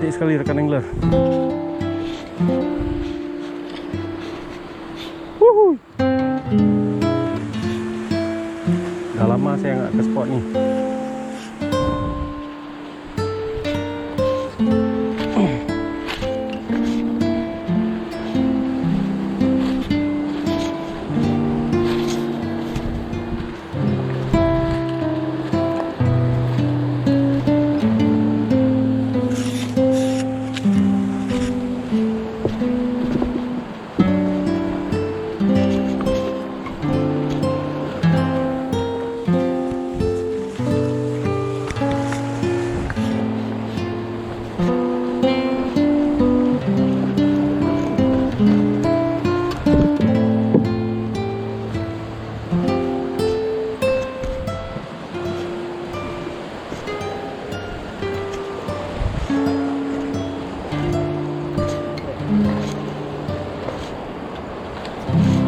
Cantik sekali rekan angler. Wuhu. Udah lama saya nggak ke spot nih.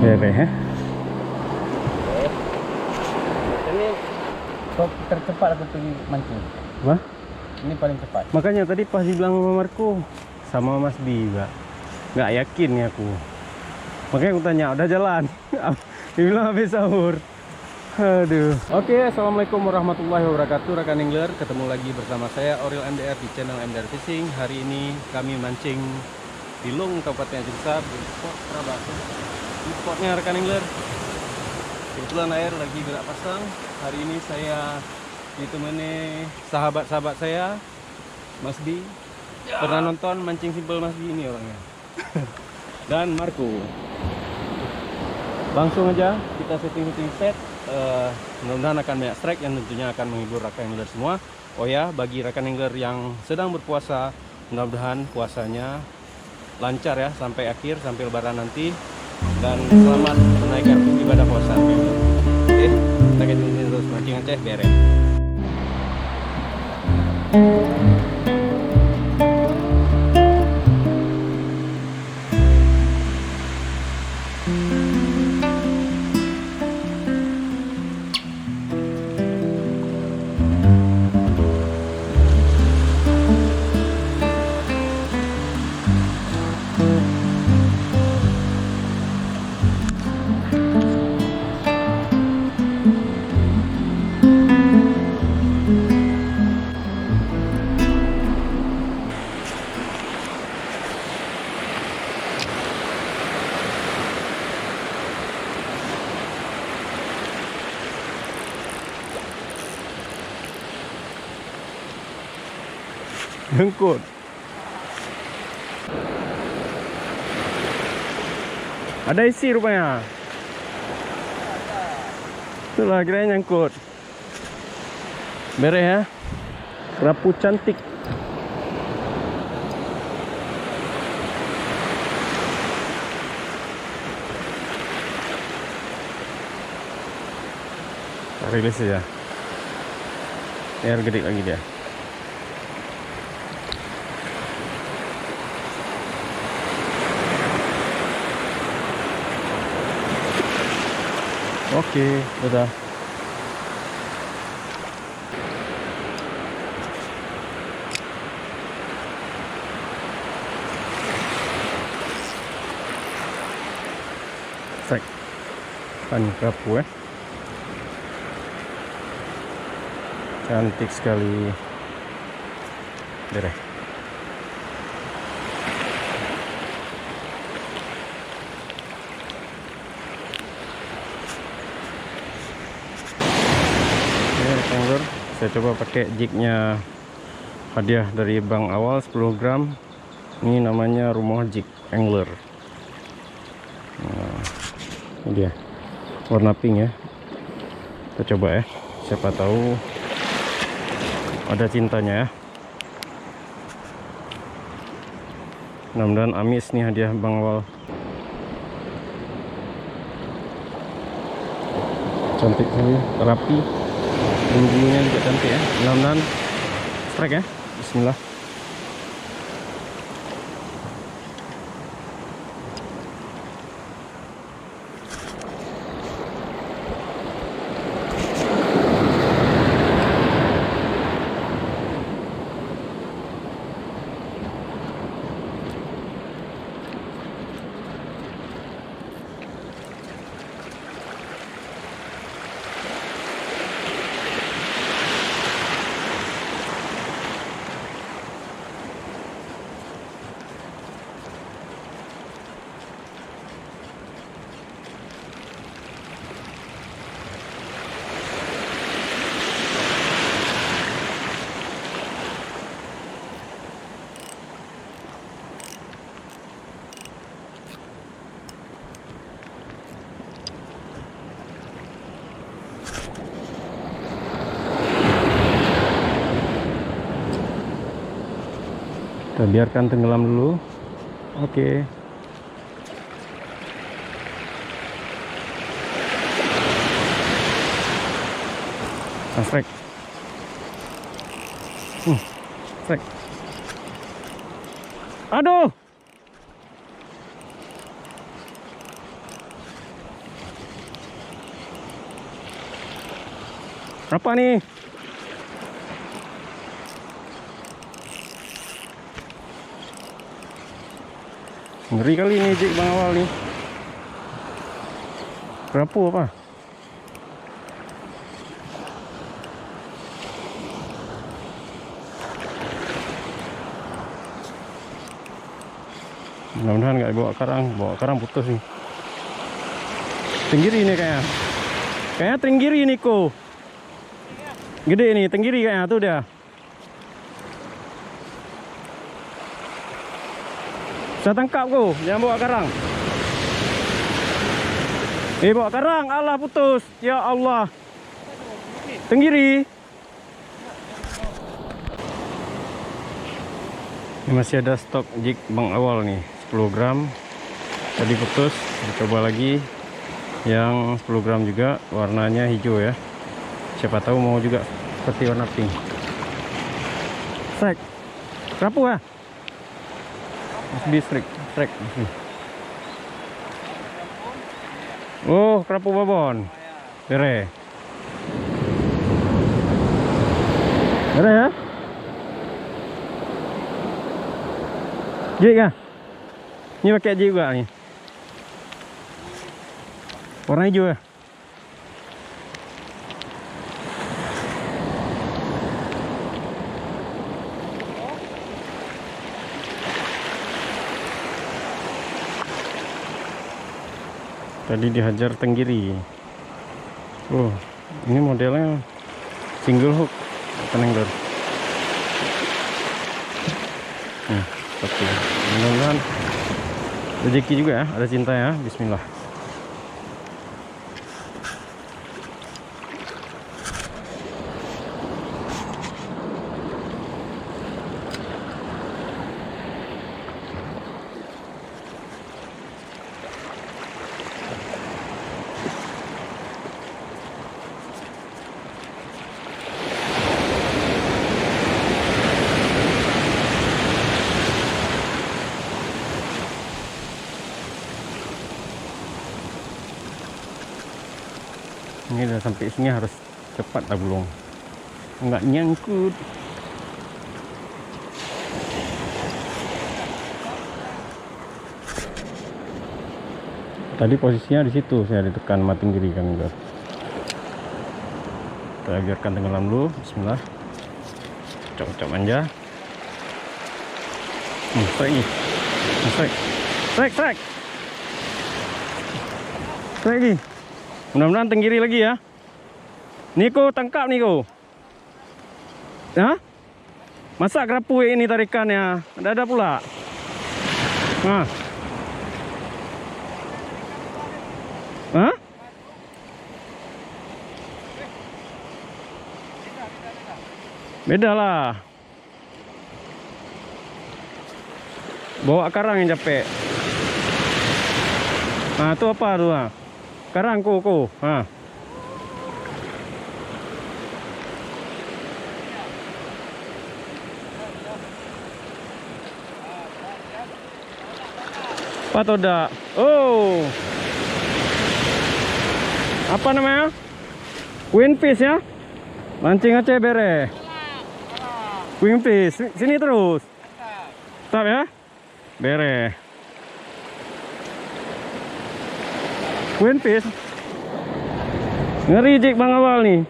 Beres ya. Ini top tercepat aku pergi mancing. Wah, Ini paling cepat. makanya tadi pas dibilang sama Marco sama Mas B juga nggak yakin nih aku. Makanya aku tanya, udah jalan? Dia bilang habis sahur. Aduh. Oke, assalamualaikum warahmatullahi wabarakatuh rekan angler. Ketemu lagi bersama saya Oriel MDR di channel MDR Fishing. Hari ini kami mancing di Lung, Kabupaten Aceh Besar di spot Prabatu. Di spotnya rekan angler. Kebetulan air lagi gerak pasang. Hari ini saya ditemani sahabat-sahabat saya, Mas B. Pernah nonton Mancing Simple Mas B ini orangnya. Dan Marco. Langsung aja kita setting set. Mudah-mudahan akan banyak strike yang tentunya akan menghibur rekan angler semua. Oh ya, bagi rekan angler yang sedang berpuasa, mudah-mudahan puasanya lancar ya sampai akhir, sampai lebaran nanti. Dan selamat menaikkan ibadah puasa. Oke, kita lanjut terus mancing Aceh beres. Nyangkut. Ada isi rupanya. Itulah kiranya nyangkut. Beres ya. Kerapu cantik. Rilis aja. Air gede lagi dia. Oke, udah. Sek. Kan kerapu ya. Cantik sekali. Beres. Saya coba pakai jignya hadiah dari Bang Awal 10 gram. Ini namanya Rumah Jig Angler. Nah, ini dia warna pink ya. Kita coba ya, siapa tahu ada cintanya ya. Mudah-mudahan amis nih hadiah Bang Awal. Cantik sekali, rapi. Bumbunya juga cantik ya. Mudah-mudahan strike ya. Bismillah. Kita biarkan tenggelam dulu. Oke. Strike. Strike. Aduh. Apa nih? Ngeri kali ini jig bang awal nih. Kerapu apa? Mudah-mudahan nggak bawa karang putus nih. Tenggiri ini kayaknya tenggiri ini kok. Gede nih tenggiri kayaknya tuh dia. Saya tangkap kok, jangan bawa karang. Bawa karang, Allah putus. Ya Allah. Tenggiri. Ini masih ada stok jig bang awal nih, 10 gram. Tadi putus, dicoba lagi. Yang 10 gram juga, warnanya hijau ya. Siapa tahu mau juga seperti warna pink. Strike. Kerapu ya? Masih strike. Oh, kerapu babon. Bere ya? Jig ya? Ini pakai jig juga nih. Warna hijau ya? Tadi dihajar tenggiri. Oh, ini modelnya single hook penengger. Satu. Mudah-mudahan rezeki juga ya, ada cinta ya. Bismillah. Ini udah sampai sini harus cepat lah belum, nggak nyangkut. Tadi posisinya di situ saya ditekan mati kiri kan enggak. Kita biarkan tenggelam dulu. Bismillah. Cocok manja. Strike lagi. Mudah-mudahan tenggiri lagi ya. Niko tangkap Niko. Ya? Masa kerapu ini tarikannya? Ada pula. Nah. Hah? Beda lah. Bawa karang yang capek. Nah, itu apa tuh? Karang koko. Nah. Apa tuh dah? Oh. Apa namanya? Queenfish ya? Mancing Aceh bere. Queenfish. Sini terus. Stop ya. Bere. Queenfish. Ngeri jig bang awal nih.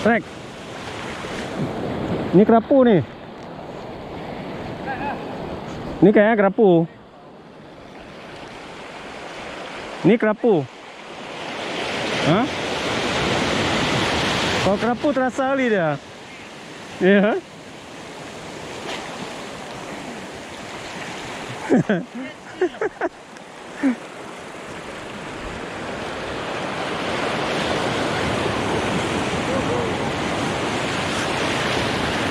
Trek. Ini kerapu nih. Ini kayaknya kerapu. Ini kerapu. Hah? Kalau kerapu terasa kali dia. Iya.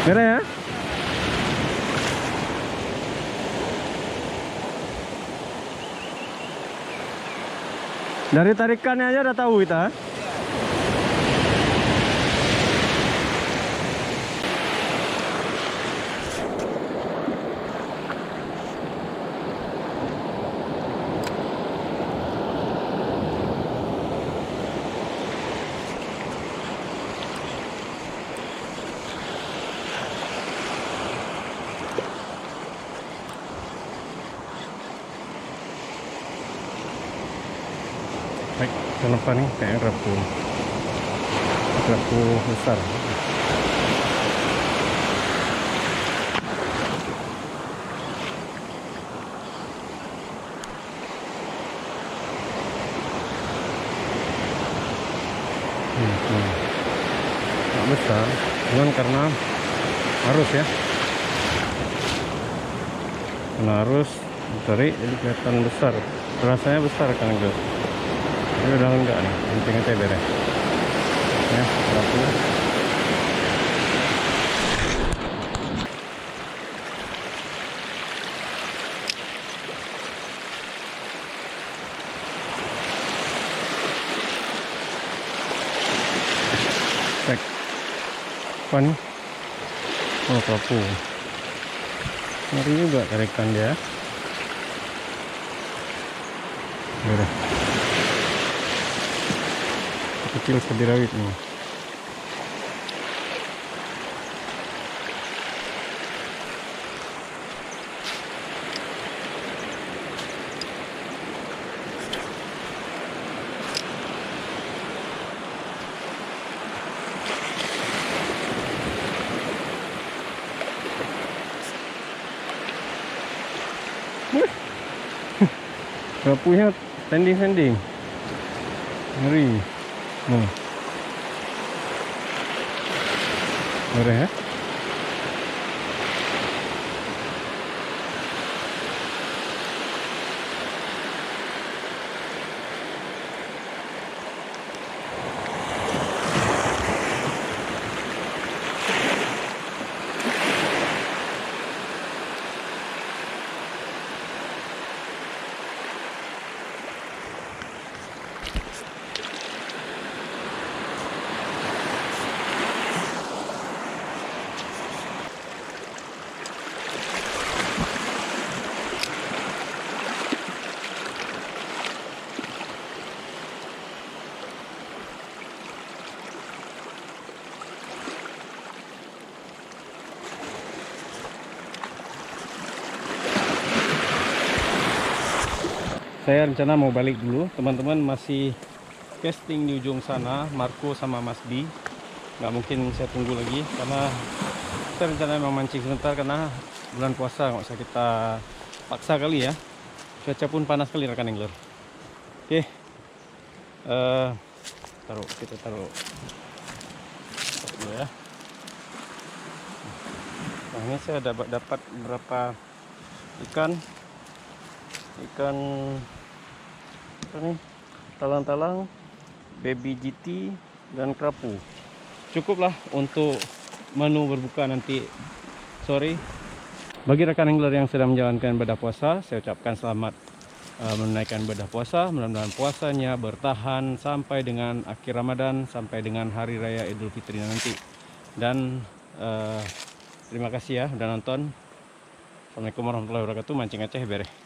Merah ya? Dari tarikannya aja udah tahu kita. Baik, kenapa nih kayak kerapu besar. Nggak besar, cuman karena arus ya, karena arus tarik jadi kelihatan besar, rasanya besar kan guys. Ini udah enggak nih, penting aja beres ya, kerapu. Cek apa nih? Oh, kerapu. Ngeri juga tarikan dia. Udah kecil sebirawit nih. Kerapunya standing ngeri. Ngeri ya. Saya rencana mau balik dulu, teman-teman masih casting di ujung sana, Marco sama Mas B. Nggak mungkin saya tunggu lagi karena kita rencana mau mancing sebentar karena bulan puasa, nggak usah kita paksa kali ya. Cuaca pun panas kali rekan angler. Oke, kita taruh dulu ya. Nah, ini saya dapat beberapa ikan apa nih, talang-talang, baby GT dan kerapu. Cukuplah untuk menu berbuka nanti sore. Bagi rekan angler yang sedang menjalankan ibadah puasa, saya ucapkan selamat menunaikan ibadah puasa. Mudah-mudahan puasanya bertahan sampai dengan akhir Ramadan, sampai dengan hari raya Idul Fitri nanti. Dan terima kasih ya udah nonton. Assalamualaikum warahmatullahi wabarakatuh. Mancing Aceh beres.